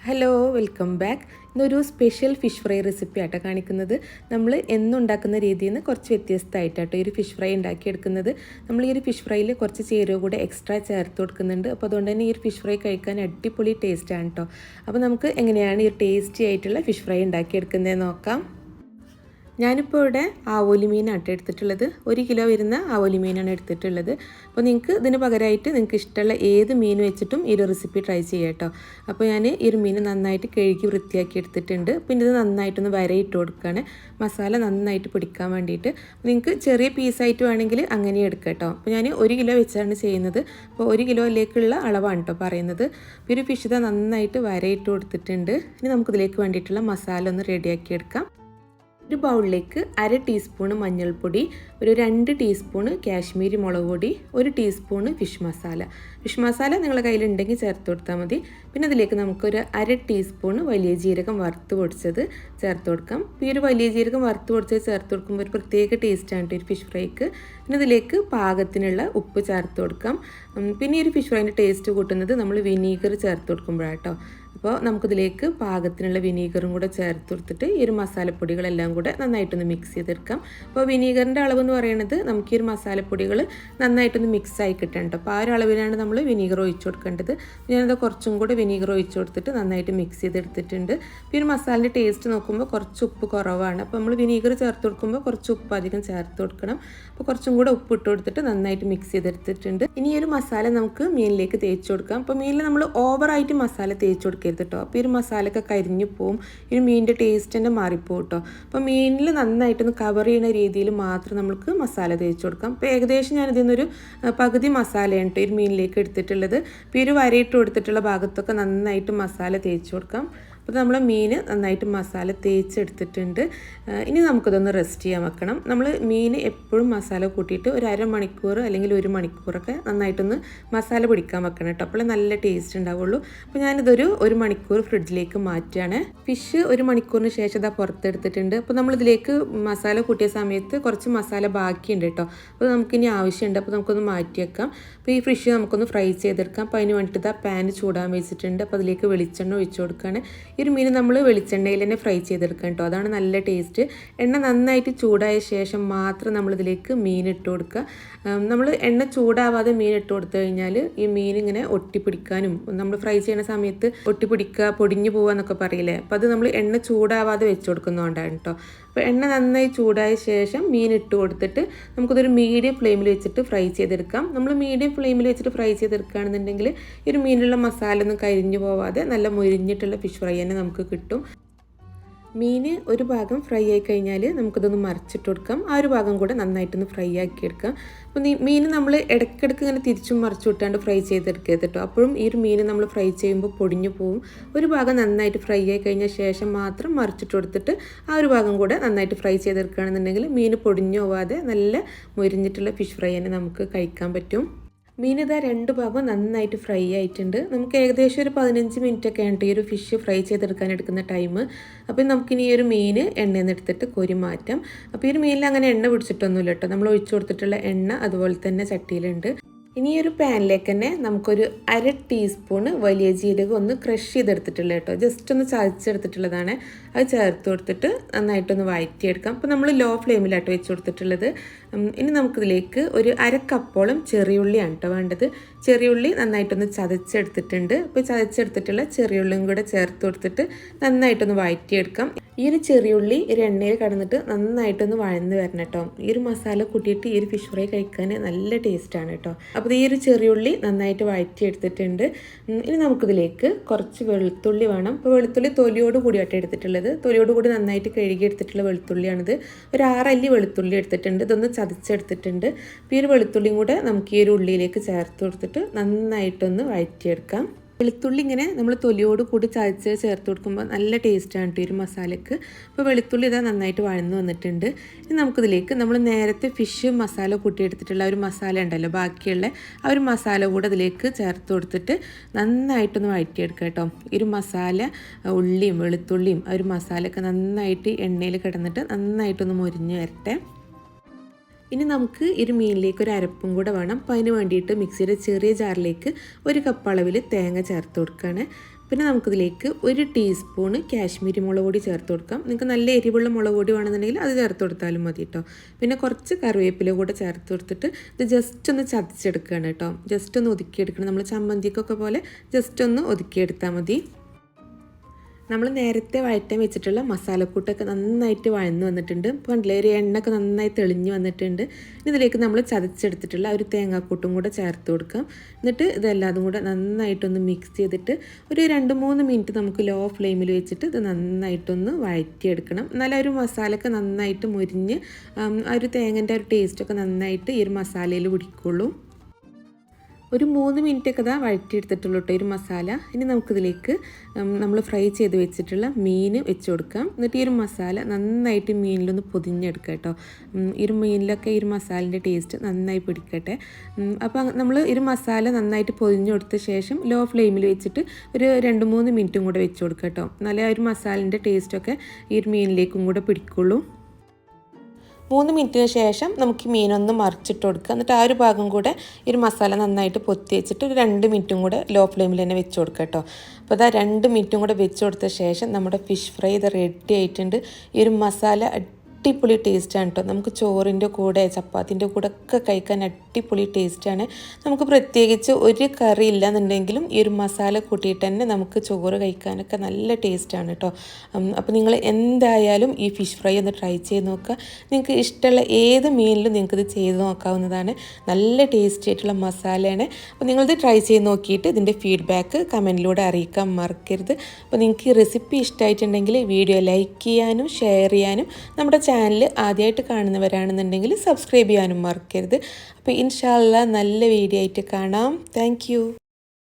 Hello welcome back. ഇന്നൊരു special fish fry recipe ആട്ടോ കാണിക്കുന്നത്. നമ്മൾ എന്നുണ്ടാക്കുന്ന രീതിയിൽ നിന്ന് കുറച്ച് വ്യത്യസ്തമായിട്ടാട്ടോ ഈ ഒരു ഫിഷ് ഫ്രൈ ഉണ്ടാക്കിയെടുക്കുന്നത്. നമ്മൾ ഈ ഒരു ഫിഷ് ഫ്രൈയിൽ കുറച്ച് ചേരുവ കൂടെ എക്സ്ട്രാ ചേർത്ത് കൊടുക്കുന്നുണ്ട്. അപ്പോൾ അതുകൊണ്ട് തന്നെ ഈ ഒരു ഫിഷ് ഫ്രൈ കഴിക്കാൻ അടിപൊളി ടേസ്റ്റാണ് കേട്ടോ. അപ്പോൾ നമുക്ക് എങ്ങനെയാണ് ഈ ടേസ്റ്റി ആയിട്ടുള്ള ഫിഷ് ഫ്രൈ ഉണ്ടാക്കിയെടുക്കുന്നതെന്ന് നോക്കാം. ഞാനിപ്പോൾ ഇവിടെ ആവോലി മീനാണ് എടുത്തിട്ടുള്ളത്. 1 കിലോ വരുന്ന ആവോലി മീനാണ് എടുത്തിട്ടുള്ളത്. അപ്പോൾ നിങ്ങൾക്ക് ഇതിന് പകരമായിട്ട് നിങ്ങൾക്ക് ഇഷ്ടമുള്ള ഏത് മീൻ വെച്ചിട്ടും ഈ ഒരു റെസിപ്പി ട്രൈ ചെയ്യാം കേട്ടോ. അപ്പോൾ ഞാൻ ഈ ഒരു മീൻ നന്നായിട്ട് കഴുകി വൃത്തിയാക്കി എടുത്തിട്ടുണ്ട്. പിന്നെ ഇത് നന്നായിട്ടൊന്ന് വരയിട്ട് കൊടുക്കുകയാണ്, മസാല നന്നായിട്ട് പിടിക്കാൻ വേണ്ടിയിട്ട്. നിങ്ങൾക്ക് ചെറിയ പീസായിട്ട് വേണമെങ്കിൽ അങ്ങനെ എടുക്കാം കേട്ടോ. അപ്പോൾ ഞാൻ 1 കിലോ വെച്ചാണ് ചെയ്യുന്നത്. അപ്പോൾ 1 കിലോയിലേക്കുള്ള അളവാണ് കേട്ടോ പറയുന്നത്. അപ്പോൾ ഒരു ഫിഷ് ഇതാ നന്നായിട്ട് വരയിട്ട് കൊടുത്തിട്ടുണ്ട്. ഇനി നമുക്കിതിലേക്ക് വേണ്ടിയിട്ടുള്ള മസാല ഒന്ന് റെഡിയാക്കി എടുക്കാം. ഒരു ബൗളിലേക്ക് 1/2 ടീസ്പൂണ് മഞ്ഞൾപ്പൊടി, ഒരു 2 ടീസ്പൂണ് കാശ്മീരി മുളക് പൊടി, 1 teaspoon fish masala. Fish masala നിങ്ങളുടെ കയ്യിലുണ്ടെങ്കിൽ ചേർത്ത് കൊടുത്താൽ മതി. പിന്നെ അതിലേക്ക് നമുക്കൊരു 1/2 ടീസ്പൂണ് വലിയ ജീരകം വറുത്ത് പൊടിച്ചത് ചേർത്ത് കൊടുക്കാം. ഈ ഒരു വലിയ ജീരകം വറുത്ത് പൊടിച്ചത് ചേർത്ത് കൊടുക്കുമ്പോൾ ഒരു പ്രത്യേക ടേസ്റ്റാണ് ഒരു ഫിഷ് ഫ്രൈക്ക്. പിന്നെ ഇതിലേക്ക് പാകത്തിനുള്ള ഉപ്പ് ചേർത്ത് കൊടുക്കാം. പിന്നെ ഈ ഒരു ഫിഷ് ഫ്രൈൻ്റെ ടേസ്റ്റ് കൂട്ടുന്നത് നമ്മൾ വിനീഗർ ചേർത്ത് കൊടുക്കുമ്പോഴാണ് കേട്ടോ. അപ്പോൾ നമുക്കിതിലേക്ക് പാകത്തിനുള്ള വിനീഗറും കൂടെ ചേർത്ത് കൊടുത്തിട്ട് ഈ ഒരു മസാലപ്പൊടികളെല്ലാം കൂടെ നന്നായിട്ടൊന്ന് മിക്സ് ചെയ്തെടുക്കാം. അപ്പോൾ വിനീഗറിൻ്റെ അളവെന്ന് പറയുന്നത് നമുക്ക് ഈ ഒരു മസാലപ്പൊടികൾ നന്നായിട്ടൊന്ന് മിക്സ് ആയി കിട്ടണം കേട്ടോ. അപ്പോൾ ആ ഒരു അളവിലാണ് നമ്മൾ വിനീഗർ ഒഴിച്ചു കൊടുക്കേണ്ടത്. ഞാനത് കുറച്ചും കൂടെ വിനീഗർ ഒഴിച്ചു കൊടുത്തിട്ട് നന്നായിട്ട് മിക്സ് ചെയ്തെടുത്തിട്ടുണ്ട്. അപ്പോൾ ഈ ഒരു മസാലൻ്റെ ടേസ്റ്റ് നോക്കുമ്പോൾ കുറച്ച് ഉപ്പ് കുറവാണ്. അപ്പോൾ നമ്മൾ വിനീഗർ ചേർത്ത് കൊടുക്കുമ്പോൾ കുറച്ച് ഉപ്പ് അധികം ചേർത്ത് കൊടുക്കണം. അപ്പോൾ കുറച്ചും കൂടെ ഉപ്പ് ഇട്ട് കൊടുത്തിട്ട് നന്നായിട്ട് മിക്സ് ചെയ്തെടുത്തിട്ടുണ്ട്. ഇനി ഈ ഒരു മസാല നമുക്ക് മീനിലേക്ക് തേച്ച് കൊടുക്കാം. അപ്പോൾ മീനിൽ നമ്മൾ ഓവറായിട്ട് മസാല തേച്ച് കൊടുക്കരുത് കേട്ടോ. അപ്പോൾ ഈ ഒരു മസാലയൊക്കെ കരിഞ്ഞു പോവും, ഈ മീനിൻ്റെ ടേസ്റ്റ് തന്നെ മാറിപ്പോവും കേട്ടോ. അപ്പോൾ മീനിൽ നന്നായിട്ടൊന്ന് കവർ ചെയ്യുന്ന രീതിയിൽ മാത്രം നമുക്ക് മസാല തേച്ച് കൊടുക്കാം. അപ്പോൾ ഏകദേശം ഞാൻ ഇതിൽ നിന്നൊരു പകുതി മസാലയാണ് കേട്ടോ ഈ ഒരു മീനിലേക്ക് എടുത്തിട്ടുള്ളത്. അപ്പോൾ ഈ ഒരു വരയിട്ട് കൊടുത്തിട്ടുള്ള ഭാഗത്തൊക്കെ നന്നായിട്ട് മസാല തേച്ച് കൊടുക്കാം. അപ്പോൾ നമ്മൾ മീൻ നന്നായിട്ട് മസാല തേച്ചെടുത്തിട്ടുണ്ട്. ഇനി നമുക്കിതൊന്ന് റെസ്റ്റ് ചെയ്യാൻ വെക്കണം. നമ്മൾ മീൻ എപ്പോഴും മസാല കൂട്ടിയിട്ട് ഒരു 1/2 മണിക്കൂർ അല്ലെങ്കിൽ 1 മണിക്കൂറൊക്കെ നന്നായിട്ടൊന്ന് മസാല പിടിക്കാൻ വെക്കണം കേട്ടോ. അപ്പോൾ നല്ല ടേസ്റ്റ് ഉണ്ടാവുള്ളൂ. അപ്പോൾ ഞാനിതൊരു 1 മണിക്കൂർ ഫ്രിഡ്ജിലേക്ക് മാറ്റുകയാണ്. ഫിഷ് 1 മണിക്കൂറിന് ശേഷം ഇതാ പുറത്തെടുത്തിട്ടുണ്ട്. അപ്പോൾ നമ്മളിതിലേക്ക് മസാല കൂട്ടിയ സമയത്ത് കുറച്ച് മസാല ബാക്കിയുണ്ട് കേട്ടോ. അപ്പോൾ നമുക്കിനി ആവശ്യമുണ്ട്. അപ്പോൾ നമുക്കൊന്ന് മാറ്റി വെക്കാം. അപ്പോൾ ഈ ഫിഷ് നമുക്കൊന്ന് ഫ്രൈ ചെയ്തെടുക്കാം. അപ്പോൾ അതിന് വേണ്ടിയിട്ട് ഇതാ പാൻ ചൂടാൻ വെച്ചിട്ടുണ്ട്. അപ്പോൾ അതിലേക്ക് വെളിച്ചെണ്ണ ഒഴിച്ചു കൊടുക്കുകയാണ്. ഈ ഒരു മീൻ നമ്മൾ വെളിച്ചെണ്ണയിൽ തന്നെ ഫ്രൈ ചെയ്തെടുക്കാം കേട്ടോ. അതാണ് നല്ല ടേസ്റ്റ്. എണ്ണ നന്നായിട്ട് ചൂടായ ശേഷം മാത്രം നമ്മളിതിലേക്ക് മീൻ ഇട്ട് കൊടുക്കുക. നമ്മൾ എണ്ണ ചൂടാവാതെ മീൻ ഇട്ട് കൊടുത്തു കഴിഞ്ഞാൽ ഈ മീൻ ഇങ്ങനെ ഒട്ടിപ്പിടിക്കാനും നമ്മൾ ഫ്രൈ ചെയ്യുന്ന സമയത്ത് ഒട്ടിപ്പിടിക്കുക, പൊടിഞ്ഞു പോവുക എന്നൊക്കെ പറയില്ലേ. അപ്പോൾ അത് നമ്മൾ എണ്ണ ചൂടാവാതെ വെച്ച് കൊടുക്കുന്നതുകൊണ്ടാണ് കേട്ടോ. അപ്പോൾ എണ്ണ നന്നായി ചൂടായ ശേഷം മീൻ ഇട്ട് കൊടുത്തിട്ട് നമുക്കിതൊരു മീഡിയം ഫ്ലെയിമിൽ വെച്ചിട്ട് ഫ്രൈ ചെയ്തെടുക്കാം. നമ്മൾ മീഡിയം ഫ്ലെയിമിൽ വെച്ചിട്ട് ഫ്രൈ ചെയ്തെടുക്കുകയാണെന്നുണ്ടെങ്കിൽ ഈ ഒരു മീനിലുള്ള മസാല ഒന്നും കരിഞ്ഞു പോവാതെ നല്ല മൊരിഞ്ഞിട്ടുള്ള ഫിഷ് ഫ്രൈ തന്നെ നമുക്ക് കിട്ടും. മീൻ ഒരു ഭാഗം ഫ്രൈ ആയി കഴിഞ്ഞാൽ നമുക്കിതൊന്ന് മറിച്ചിട്ട് കൊടുക്കാം. ആ ഒരു ഭാഗം കൂടെ നന്നായിട്ടൊന്ന് ഫ്രൈ ആക്കി എടുക്കാം. അപ്പോൾ മീൻ നമ്മൾ ഇടയ്ക്കിടയ്ക്ക് ഇങ്ങനെ തിരിച്ചും മറിച്ചു വിട്ടാണ്ട് ഫ്രൈ ചെയ്തെടുക്കരുത് കേട്ടോ. അപ്പോഴും ഈ ഒരു മീൻ നമ്മൾ ഫ്രൈ ചെയ്യുമ്പോൾ പൊടിഞ്ഞു പോവും. ഒരു ഭാഗം നന്നായിട്ട് ഫ്രൈ ആയി കഴിഞ്ഞ ശേഷം മാത്രം മറിച്ചിട്ട് കൊടുത്തിട്ട് ആ ഒരു ഭാഗം കൂടെ നന്നായിട്ട് ഫ്രൈ ചെയ്തെടുക്കുകയാണെന്നുണ്ടെങ്കിൽ മീൻ പൊടിഞ്ഞു പോവാതെ നല്ല മൊരിഞ്ഞിട്ടുള്ള ഫിഷ് ഫ്രൈ തന്നെ നമുക്ക് കഴിക്കാൻ പറ്റും. മീൻ ഇതാ 2 ഭാഗം നന്നായിട്ട് ഫ്രൈ ആയിട്ടുണ്ട്. നമുക്ക് ഏകദേശം ഒരു 15 മിനിറ്റൊക്കെ ആണ് ഈ ഒരു ഫിഷ് ഫ്രൈ ചെയ്തെടുക്കാൻ എടുക്കുന്ന ടൈം. അപ്പോൾ നമുക്കിനി ഈ ഒരു മീൻ എണ്ണയിൽ നിന്ന് എടുത്തിട്ട് കോരി മാറ്റാം. അപ്പോൾ ഈ ഒരു മീനിൽ അങ്ങനെ എണ്ണ പിടിച്ചിട്ടൊന്നുമില്ല കേട്ടോ. നമ്മൾ ഒഴിച്ചു കൊടുത്തിട്ടുള്ള എണ്ണ അതുപോലെ തന്നെ ചട്ടിയിലുണ്ട്. ഇനി ഒരു പാനിലേക്ക് തന്നെ നമുക്കൊരു 1/2 ടീസ്പൂണ് വലിയ ജീരകം ഒന്ന് ക്രഷ് ചെയ്തെടുത്തിട്ടുള്ളത് കേട്ടോ. ജസ്റ്റ് ഒന്ന് ചതച്ചെടുത്തിട്ടുള്ളതാണ്. അത് ചേർത്ത് കൊടുത്തിട്ട് നന്നായിട്ടൊന്ന് വഴറ്റിയെടുക്കാം. അപ്പോൾ നമ്മൾ ലോ ഫ്ലെയിമിലാട്ടോ വെച്ച് കൊടുത്തിട്ടുള്ളത്. ഇനി നമുക്കിതിലേക്ക് ഒരു 1/2 കപ്പോളം ചെറിയുള്ളിയാണ് കേട്ടോ വേണ്ടത്. ചെറിയുള്ളി നന്നായിട്ടൊന്ന് ചതച്ചെടുത്തിട്ടുണ്ട്. അപ്പോൾ ചതച്ചെടുത്തിട്ടുള്ള ചെറിയുള്ളിയും കൂടെ ചേർത്ത് കൊടുത്തിട്ട് നന്നായിട്ടൊന്ന് വഴറ്റിയെടുക്കാം. ഈ ഒരു ചെറിയുള്ളി ഒരു എണ്ണയിൽ കടന്നിട്ട് നന്നായിട്ടൊന്ന് വഴന്ന് വരണം കേട്ടോ. ഈ ഒരു മസാല കൂട്ടിയിട്ട് ഈ ഒരു ഫിഷ് ഫ്രൈ കഴിക്കാൻ നല്ല ടേസ്റ്റാണ് കേട്ടോ. അപ്പോൾ ഈ ഒരു ചെറിയുള്ളി നന്നായിട്ട് വഴറ്റിയെടുത്തിട്ടുണ്ട്. ഇനി നമുക്കിതിലേക്ക് കുറച്ച് വെളുത്തുള്ളി വേണം. അപ്പോൾ വെളുത്തുള്ളി തൊലിയോട് കൂടിയായിട്ട് എടുത്തിട്ടുള്ളത്. തൊലിയോട് കൂടി നന്നായിട്ട് കഴുകി എടുത്തിട്ടുള്ള വെളുത്തുള്ളിയാണിത്. ഒരു 6 അല്ലി വെളുത്തുള്ളി എടുത്തിട്ടുണ്ട്. ഇതൊന്ന് ചതച്ചെടുത്തിട്ടുണ്ട്. അപ്പോൾ ഈ ഒരു വെളുത്തുള്ളിയും കൂടെ നമുക്ക് ഈ ഒരു ഉള്ളിയിലേക്ക് ചേർത്ത് കൊടുത്തിട്ട് നന്നായിട്ടൊന്ന് വഴറ്റിയെടുക്കാം. വെളുത്തുള്ളി ഇങ്ങനെ നമ്മൾ തൊലിയോട് കൂടി ചതച്ച് ചേർത്ത് കൊടുക്കുമ്പോൾ നല്ല ടേസ്റ്റാണ് കേട്ടോ ഈ ഒരു മസാലയ്ക്ക്. അപ്പോൾ വെളുത്തുള്ളി ഇതാ നന്നായിട്ട് വഴന്ന് വന്നിട്ടുണ്ട്. ഇനി നമുക്കിതിലേക്ക് നമ്മൾ നേരത്തെ ഫിഷ് മസാല കൂട്ടിയെടുത്തിട്ടുള്ള ഒരു മസാല ഉണ്ടല്ലോ, ബാക്കിയുള്ള ആ ഒരു മസാല കൂടെ അതിലേക്ക് ചേർത്ത് കൊടുത്തിട്ട് നന്നായിട്ടൊന്ന് വഴറ്റിയെടുക്കുക കേട്ടോ. ഈ ഒരു മസാല ഉള്ളിയും വെളുത്തുള്ളിയും ആ ഒരു മസാലയൊക്കെ നന്നായിട്ട് എണ്ണയിൽ കിടന്നിട്ട് നന്നായിട്ടൊന്ന് മൊരിഞ്ഞ് വരട്ടെ. ഇനി നമുക്ക് ഒരു മീനിലേക്ക് ഒരു അരപ്പും കൂടെ വേണം. അപ്പോൾ അതിന് വേണ്ടിയിട്ട് മിക്സിയുടെ ചെറിയ ജാറിലേക്ക് 1 കപ്പ് അളവിൽ തേങ്ങ ചേർത്ത് കൊടുക്കുകയാണ്. പിന്നെ നമുക്കിതിലേക്ക് 1 ടീസ്പൂൺ കാശ്മീരി മുളക് പൊടി ചേർത്ത് കൊടുക്കാം. നിങ്ങൾക്ക് നല്ല എരിവുള്ള മുളക് പൊടി വേണമെന്നുണ്ടെങ്കിൽ അത് ചേർത്ത് കൊടുത്താലും മതി കേട്ടോ. പിന്നെ കുറച്ച് കറിവേപ്പില കൂടെ ചേർത്ത് കൊടുത്തിട്ട് ഇത് ജസ്റ്റ് ഒന്ന് ചതച്ചെടുക്കുകയാണ് കേട്ടോ. ജസ്റ്റ് ഒന്ന് ഒതുക്കിയെടുക്കണം. നമ്മൾ ചമ്മന്തിക്കൊക്കെ പോലെ ജസ്റ്റ് ഒന്ന് ഒതുക്കിയെടുത്താൽ മതി. നമ്മൾ നേരത്തെ വഴറ്റാൻ വെച്ചിട്ടുള്ള മസാലക്കൂട്ടൊക്കെ നന്നായിട്ട് വഴന്ന് വന്നിട്ടുണ്ട്. ഇപ്പോൾ കണ്ടില്ലേ, ഒരു എണ്ണയൊക്കെ നന്നായി തെളിഞ്ഞ് വന്നിട്ടുണ്ട്. ഇതിലേക്ക് നമ്മൾ ചതച്ചെടുത്തിട്ടുള്ള ഒരു തേങ്ങാക്കൂട്ടും കൂടെ ചേർത്ത് കൊടുക്കാം. എന്നിട്ട് ഇതെല്ലാതും കൂടെ നന്നായിട്ടൊന്ന് മിക്സ് ചെയ്തിട്ട് ഒരു 2-3 മിനിറ്റ് നമുക്ക് ലോ ഫ്ലെയിമിൽ വെച്ചിട്ട് ഇത് നന്നായിട്ടൊന്ന് വഴറ്റിയെടുക്കണം. എന്നാലും ഒരു മസാലയൊക്കെ നന്നായിട്ട് മുരിഞ്ഞ് ആ ഒരു തേങ്ങൻ്റെ ഒരു ടേസ്റ്റൊക്കെ നന്നായിട്ട് ഈ ഒരു മസാലയിൽ പിടിക്കുള്ളൂ. ഒരു 3 മിനിറ്റൊക്കെ ഇതാ വഴറ്റിയെടുത്തിട്ടുള്ളൂ കേട്ടോ ഈ ഒരു മസാല. ഇനി നമുക്കിതിലേക്ക് നമ്മൾ ഫ്രൈ ചെയ്ത് വെച്ചിട്ടുള്ള മീൻ വെച്ച് കൊടുക്കാം. എന്നിട്ട് ഈ ഒരു മസാല നന്നായിട്ട് മീനിലൊന്ന് പൊതിഞ്ഞെടുക്കുക കേട്ടോ. ഈ ഒരു മീനിലൊക്കെ ഈ ഒരു മസാലിൻ്റെ ടേസ്റ്റ് നന്നായി പിടിക്കട്ടെ. അപ്പോൾ നമ്മൾ ഈ ഒരു മസാല നന്നായിട്ട് പൊതിഞ്ഞ് കൊടുത്ത ശേഷം ലോ ഫ്ലെയിമിൽ വെച്ചിട്ട് ഒരു 2-3 മിനിറ്റും കൂടെ വെച്ച് കൊടുക്കുക കേട്ടോ. എന്നാലേ ആ ഒരു മസാലിൻ്റെ ടേസ്റ്റൊക്കെ ഈ ഒരു മീനിലേക്കും കൂടെ പിടിക്കുള്ളൂ. 3 മിനിറ്റിന് ശേഷം നമുക്ക് മീനൊന്ന് മറിച്ചിട്ട് കൊടുക്കുക. എന്നിട്ട് ആ ഒരു ഭാഗം കൂടെ ഈ ഒരു മസാല നന്നായിട്ട് പൊത്തി വെച്ചിട്ട് ഒരു 2 മിനിറ്റും കൂടെ ലോ ഫ്ലെയിമിൽ തന്നെ വെച്ച് കൊടുക്കുക കേട്ടോ. അപ്പോൾ അതാ 2 മിനിറ്റും കൂടെ വെച്ച് കൊടുത്ത ശേഷം നമ്മുടെ ഫിഷ് ഫ്രൈ ഇത് റെഡി ആയിട്ടുണ്ട്. ഈ ഒരു മസാല അടിപൊളി ടേസ്റ്റാണ് കേട്ടോ. നമുക്ക് ചോറിൻ്റെ കൂടെ ചപ്പാത്തിൻ്റെ കൂടെ ഒക്കെ കഴിക്കാൻ അടിപൊളി ടേസ്റ്റാണ്. നമുക്ക് പ്രത്യേകിച്ച് ഒരു കറി ഇല്ലയെന്നുണ്ടെങ്കിലും ഈ ഒരു മസാല കൂട്ടിയിട്ട് തന്നെ നമുക്ക് ചോറ് കഴിക്കാനൊക്കെ നല്ല ടേസ്റ്റാണ് കേട്ടോ. അപ്പോൾ നിങ്ങൾ എന്തായാലും ഈ ഫിഷ് ഫ്രൈ ഒന്ന് ട്രൈ ചെയ്ത് നോക്കുക. നിങ്ങൾക്ക് ഇഷ്ടമുള്ള ഏത് മീനിലും നിങ്ങൾക്കിത് ചെയ്ത് നോക്കാവുന്നതാണ്. നല്ല ടേസ്റ്റി ആയിട്ടുള്ള മസാലയാണ്. അപ്പോൾ നിങ്ങളിത് ട്രൈ ചെയ്ത് നോക്കിയിട്ട് ഇതിൻ്റെ ഫീഡ്ബാക്ക് കമൻറ്റിലൂടെ അറിയിക്കാൻ മറക്കരുത്. അപ്പോൾ നിങ്ങൾക്ക് ഈ റെസിപ്പി ഇഷ്ടമായിട്ടുണ്ടെങ്കിൽ വീഡിയോ ലൈക്ക് ചെയ്യാനും ഷെയർ ചെയ്യാനും നമ്മുടെ ചാനൽ ആദ്യമായിട്ട് കാണുന്നവരാണെന്നുണ്ടെങ്കിൽ സബ്സ്ക്രൈബ് ചെയ്യാനും മറക്കരുത്. അപ്പോൾ ഇൻഷാ അല്ലാഹ് നല്ല വീഡിയോ ആയിട്ട് കാണാം. താങ്ക്